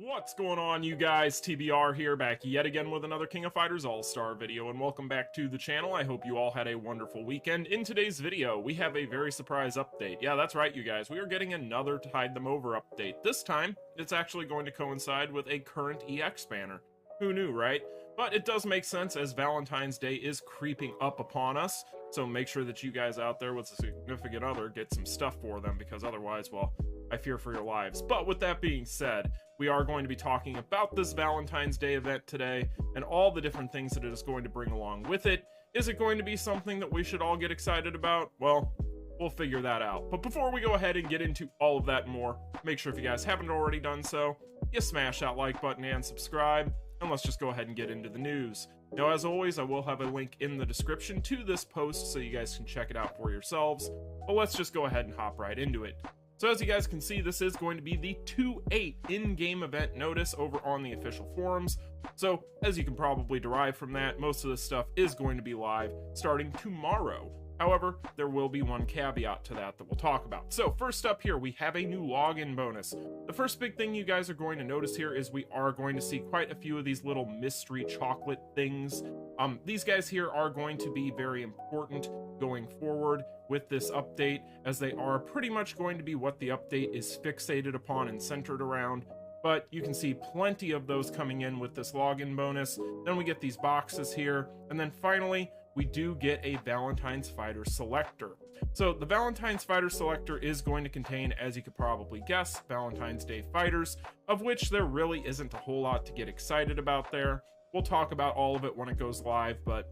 What's going on, you guys? TBR here, back yet again with another King of Fighters All-Star video, and welcome back to the channel. I hope you all had a wonderful weekend. In today's video, we have a very surprise update. Yeah, that's right, you guys. We are getting another Tide Them Over update. This time, it's actually going to coincide with a current EX banner. Who knew, right? But it does make sense as Valentine's Day is creeping up upon us, so make sure that you guys out there with a significant other get some stuff for them, because otherwise, well, I fear for your lives. But with that being said, we are going to be talking about this Valentine's Day event today and all the different things that it is going to bring along with it. Is it going to be something that we should all get excited about? Well, we'll figure that out. But before we go ahead and get into all of that and more, make sure if you guys haven't already done so, you smash that like button and subscribe. And let's just go ahead and get into the news. Now, as always, I will have a link in the description to this post so you guys can check it out for yourselves. But let's just go ahead and hop right into it. So as you guys can see, this is going to be the 2/8 in-game event notice over on the official forums. So as you can probably derive from that, most of this stuff is going to be live starting tomorrow. However, there will be one caveat to that we'll talk about. So first up here, we have a new login bonus. The first big thing you guys are going to notice here is we are going to see quite a few of these little mystery chocolate things. These guys here are going to be very important going forward with this update, as they are pretty much going to be what the update is fixated upon and centered around. But you can see plenty of those coming in with this login bonus. Then we get these boxes here, and then finally we do get a Valentine's Fighter selector. So the Valentine's Fighter selector is going to contain, as you could probably guess, Valentine's Day fighters, of which there really isn't a whole lot to get excited about there. We'll talk about all of it when it goes live, but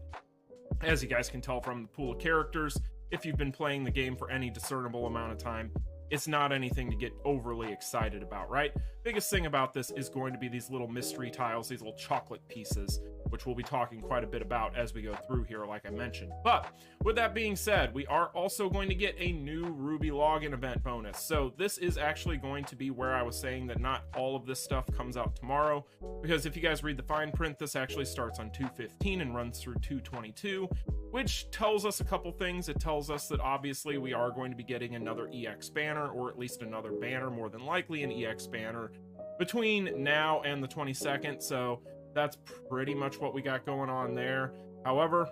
as you guys can tell from the pool of characters, if you've been playing the game for any discernible amount of time, it's not anything to get overly excited about, right? Biggest thing about this is going to be these little mystery tiles, these little chocolate pieces, which we'll be talking quite a bit about as we go through here, like I mentioned. But with that being said, we are also going to get a new Ruby login event bonus. So this is actually going to be where I was saying that not all of this stuff comes out tomorrow, because if you guys read the fine print, this actually starts on 2/15 and runs through 2/22, which tells us a couple things. It tells us that obviously we are going to be getting another EX banner, or at least another banner, more than likely an EX banner, between now and the 22nd. So that's pretty much what we got going on there. However,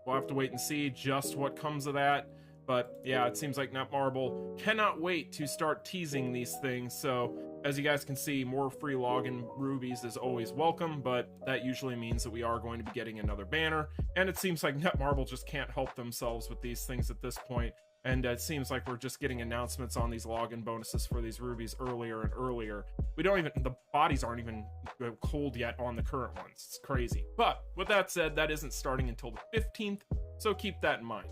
we'll have to wait and see just what comes of that. But yeah, it seems like Netmarble cannot wait to start teasing these things. So as you guys can see, more free login rubies is always welcome, but that usually means that we are going to be getting another banner. And it seems like Netmarble just can't help themselves with these things at this point. And it seems like we're just getting announcements on these login bonuses for these rubies earlier and earlier. The bodies aren't even cold yet on the current ones. It's crazy. But with that said, that isn't starting until the 15th, so keep that in mind.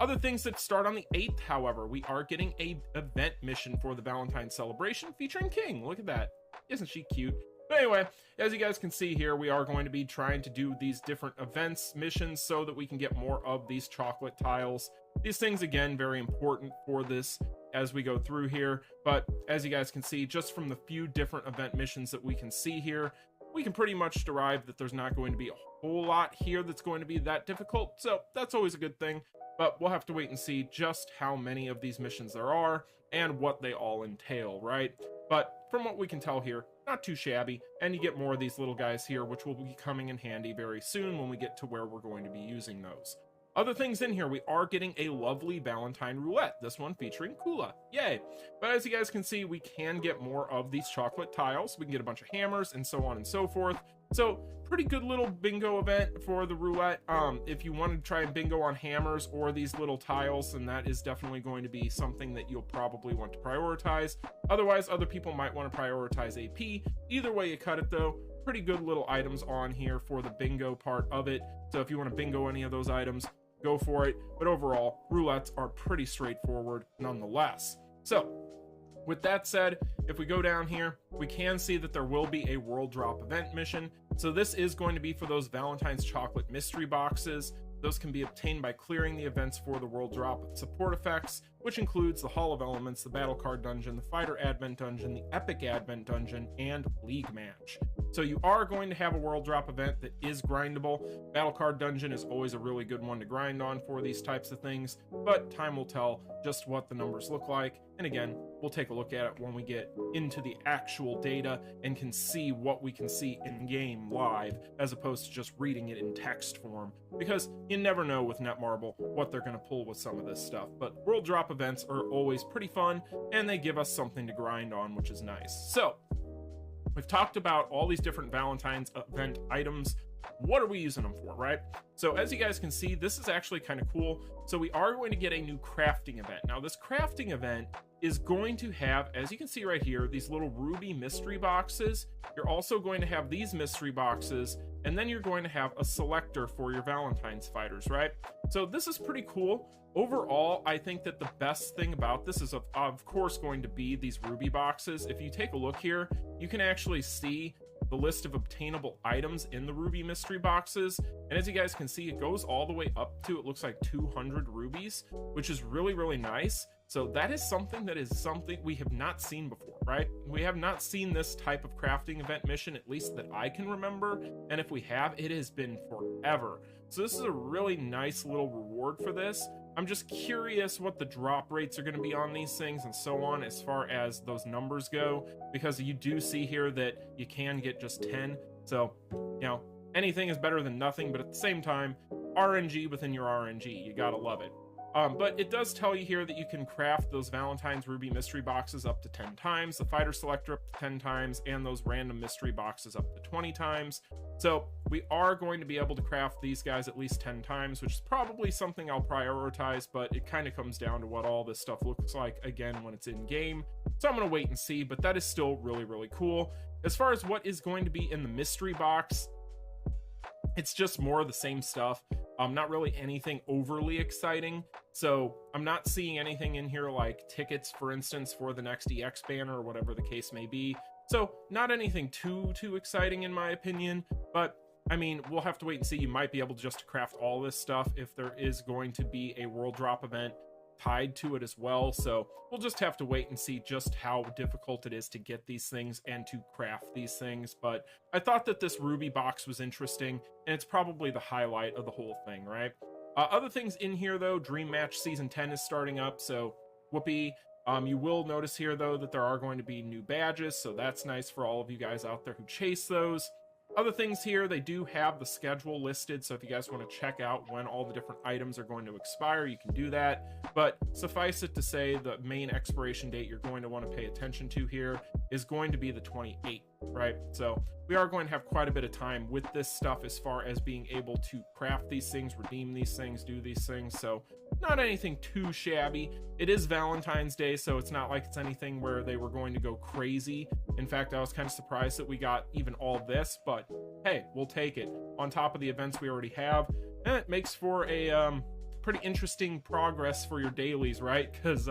Other things that start on the 8th, however, we are getting a event mission for the Valentine celebration featuring King. Look at that. Isn't she cute? But anyway, as you guys can see here, we are going to be trying to do these different events, missions, so that we can get more of these chocolate tiles. These things, again, very important for this as we go through here. But as you guys can see, just from the few different event missions that we can see here, we can pretty much derive that there's not going to be a whole lot here that's going to be that difficult. So that's always a good thing. But we'll have to wait and see just how many of these missions there are and what they all entail, right? But from what we can tell here, not too shabby, and you get more of these little guys here, which will be coming in handy very soon when we get to where we're going to be using those. Other things in here, we are getting a lovely Valentine roulette, this one featuring Kula. Yay! But as you guys can see, we can get more of these chocolate tiles. We can get a bunch of hammers and so on and so forth. So pretty good little bingo event for the roulette. If you want to try and bingo on hammers or these little tiles, then that is definitely going to be something that you'll probably want to prioritize. Otherwise, other people might want to prioritize AP. Either way you cut it though, pretty good little items on here for the bingo part of it. So if you want to bingo any of those items, go for it. But overall, roulettes are pretty straightforward nonetheless. So with that said, if we go down here, we can see that there will be a world drop event mission. So this is going to be for those Valentine's chocolate mystery boxes. Those can be obtained by clearing the events for the world drop support effects, which includes the Hall of Elements, the Battle Card Dungeon, the Fighter Advent Dungeon, the Epic Advent Dungeon, and League Match. So you are going to have a world drop event that is grindable. Battle Card Dungeon is always a really good one to grind on for these types of things, but time will tell just what the numbers look like. And again, we'll take a look at it when we get into the actual data and can see what we can see in game live, as opposed to just reading it in text form, because you never know with Netmarble what they're going to pull with some of this stuff. But world drop events are always pretty fun, and they give us something to grind on, which is nice. So we've talked about all these different Valentine's event items. What are we using them for, right? So as you guys can see, this is actually kind of cool. So we are going to get a new crafting event. Now this crafting event is going to have, as you can see right here, these little ruby mystery boxes. You're also going to have these mystery boxes, and then you're going to have a selector for your Valentine's fighters, right? So this is pretty cool. Overall, I think that the best thing about this is, of course, going to be these ruby boxes. If you take a look here, you can actually see the list of obtainable items in the ruby mystery boxes, and as you guys can see, it goes all the way up to, it looks like 200 rubies, which is really, really nice. So that is something we have not seen before, right? We have not seen this type of crafting event mission, at least that I can remember, and if we have, it has been forever. So this is a really nice little reward for this. I'm just curious what the drop rates are going to be on these things and so on as far as those numbers go, because you do see here that you can get just 10. So, you know, anything is better than nothing, but at the same time, RNG within your RNG, you gotta love it. But it does tell you here that you can craft those Valentine's Ruby mystery boxes up to 10 times, the fighter selector up to 10 times, and those random mystery boxes up to 20 times. So we are going to be able to craft these guys at least 10 times, which is probably something I'll prioritize, but it kind of comes down to what all this stuff looks like again when it's in game. So I'm going to wait and see, but that is still really, really cool. As far as what is going to be in the mystery box, it's just more of the same stuff. Not really anything overly exciting. So I'm not seeing anything in here like tickets, for instance, for the next EX banner or whatever the case may be. So not anything too exciting in my opinion, but I mean, we'll have to wait and see. You might be able just to craft all this stuff if there is going to be a world drop event tied to it as well. So we'll just have to wait and see just how difficult it is to get these things and to craft these things. But I thought that this ruby box was interesting, and it's probably the highlight of the whole thing, right? Other things in here though, Dream Match Season 10 is starting up, so whoopee. You will notice here though that there are going to be new badges, so that's nice for all of you guys out there who chase those. Other things here, they do have the schedule listed, so if you guys want to check out when all the different items are going to expire, you can do that. But suffice it to say, the main expiration date you're going to want to pay attention to here is going to be the 28th, right? So we are going to have quite a bit of time with this stuff as far as being able to craft these things, redeem these things, do these things. So not anything too shabby. It is Valentine's Day, so it's not like it's anything where they were going to go crazy. In fact, I was kind of surprised that we got even all this, but hey, we'll take it. On top of the events we already have, and it makes for a pretty interesting progress for your dailies, right? Because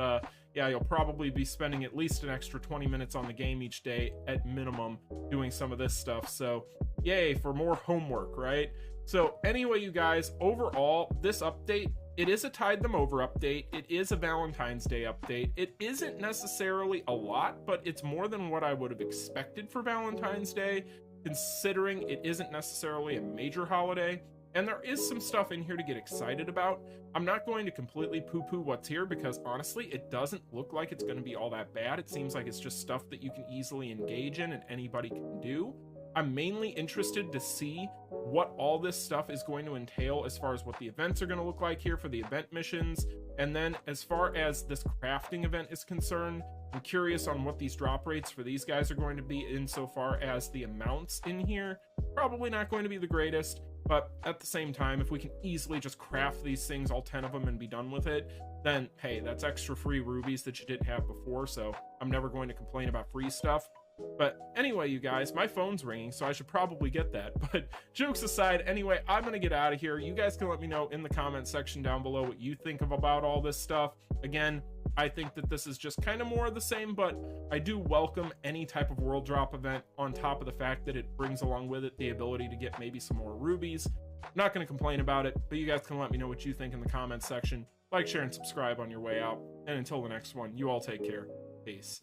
yeah, you'll probably be spending at least an extra 20 minutes on the game each day at minimum doing some of this stuff. So yay for more homework, right? So anyway, you guys, overall, this update, it is a Tide Them Over update. It is a Valentine's Day update. It isn't necessarily a lot, but it's more than what I would have expected for Valentine's Day, considering it isn't necessarily a major holiday. And there is some stuff in here to get excited about. I'm not going to completely poo-poo what's here because honestly, it doesn't look like it's going to be all that bad. It seems like it's just stuff that you can easily engage in and anybody can do. I'm mainly interested to see what all this stuff is going to entail as far as what the events are going to look like here for the event missions. And then as far as this crafting event is concerned, I'm curious on what these drop rates for these guys are going to be insofar as the amounts in here. Probably not going to be the greatest, but at the same time, if we can easily just craft these things, all 10 of them, and be done with it, then hey, that's extra free rubies that you didn't have before, so I'm never going to complain about free stuff. But anyway, you guys, my phone's ringing, so I should probably get that. But jokes aside, anyway, I'm going to get out of here. You guys can let me know in the comment section down below what you think about all this stuff. Again, I think that this is just kind of more of the same, but I do welcome any type of world drop event on top of the fact that it brings along with it the ability to get maybe some more rubies. I'm not going to complain about it, but you guys can let me know what you think in the comments section. Like, share, and subscribe on your way out. And until the next one, you all take care. Peace.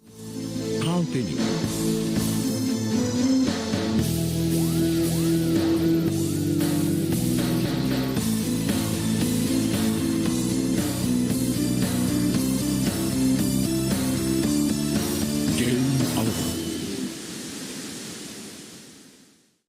Continue.